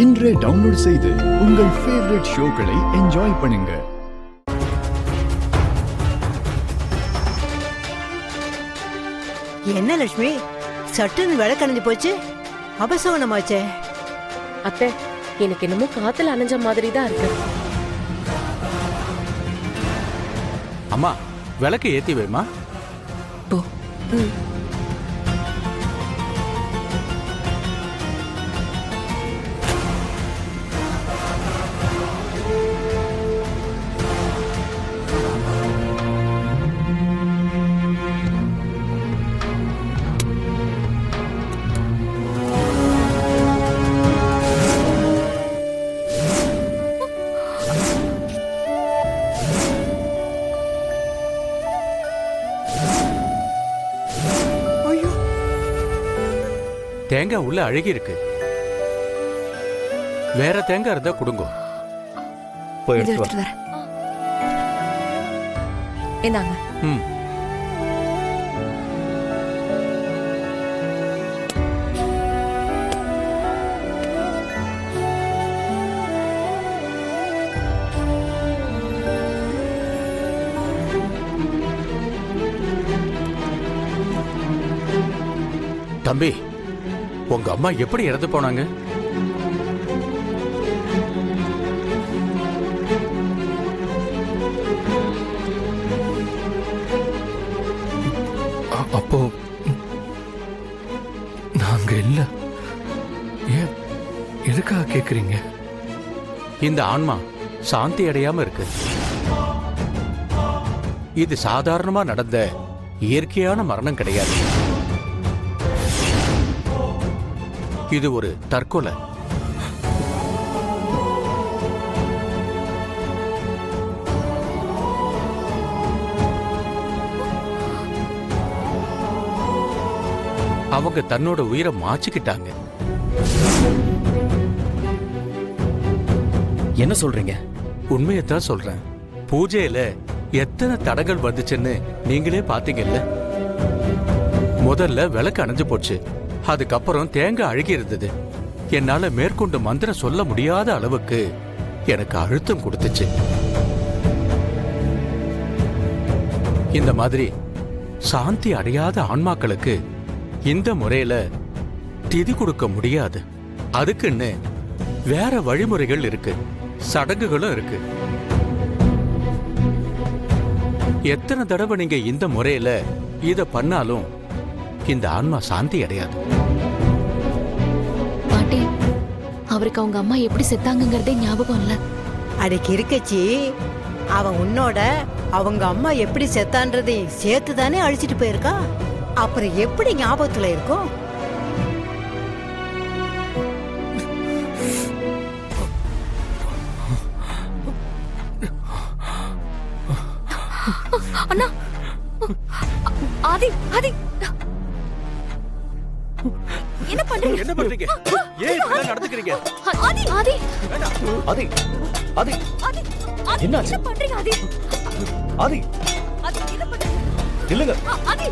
இன்றே டவுன்லோட் செய்து உங்கள் ஃபேவரட் ஷோக்களை என்ஜாய் பண்ணுங்க. என்ன லட்சுமி, சட்டுன்னு விளக்கணிஞ்சு போச்சு, அபசகுனமாச்சே. அத்தை, எனக்கு என்னமோ காத்துல அணைஞ்ச மாதிரி தான் இருக்கு. அம்மா, விளக்கு ஏத்தி வைமா. போ. தேங்காய் உள்ள அழகி இருக்கு. வேற தேங்காய் இருந்தா கொடுங்க. என்னங்க? தம்பி, உங்க அம்மா எப்படி இறந்து போனாங்க? அப்போ நாங்க இல்ல. ஏன் எதுக்காக கேக்குறீங்க? இந்த ஆன்மா சாந்தி அடையாம இருக்கு. இது சாதாரணமா நடந்த இயற்கையான மரணம் கிடையாது. இது ஒரு தற்கொலை. அவங்க தன்னோட உயிரை மாச்சிக்கிட்டாங்க. என்ன சொல்றீங்க? உண்மையத்தான் சொல்றேன். பூஜையில எத்தனை தடங்கள் வந்துச்சுன்னு நீங்களே பாத்தீங்கல்ல. முதல்ல விளக்கு அணைஞ்சு போச்சு, அதுக்கப்புறம் தேங்காய் அழுகி இருந்தது. என்னால மேற்கொண்டு மந்திரம் சொல்ல முடியாத அளவுக்கு எனக்கு அழுத்தம் கொடுத்துச்சு. இந்த மாதிரி சாந்தி அடையாத ஆன்மாக்களுக்கு இந்த முறையில திதி கொடுக்க முடியாது. அதுக்குன்னு வேற வழிமுறைகள் இருக்கு, சடங்குகளும் இருக்கு. எத்தனை தடவை நீங்க இந்த முறையில இத பண்ணாலும் இந்த ஆன்மா சாந்தி அடையாது. பாட்டி, அவருக்கு அவங்க அம்மா எப்படி செத்தாங்கிறதே ஞாபகம் இல்ல. அன்னைக்கு இருக்கச்சி, அவன் உன்னோட அவங்க அம்மா எப்படி செத்தான்றதை சேர்த்து தானே அழிச்சிட்டு போயிருக்கா. அப்புறம் எப்படி ஞாபகத்துல இருக்கும்? அண்ணா, ஆதி, ஆதி, என்ன பண்றீங்க? என்ன பண்றீங்க? ஏன் இப்படி நடந்துக்கிறீங்க? ஆதி, ஆதி, ஆதி, ஆதி, ஆதி, என்னாச்சு? என்ன பண்றீங்க? ஆதி, ஆதி, ஆதி, என்ன பண்றீங்க? இல்லங்க. ஆதி,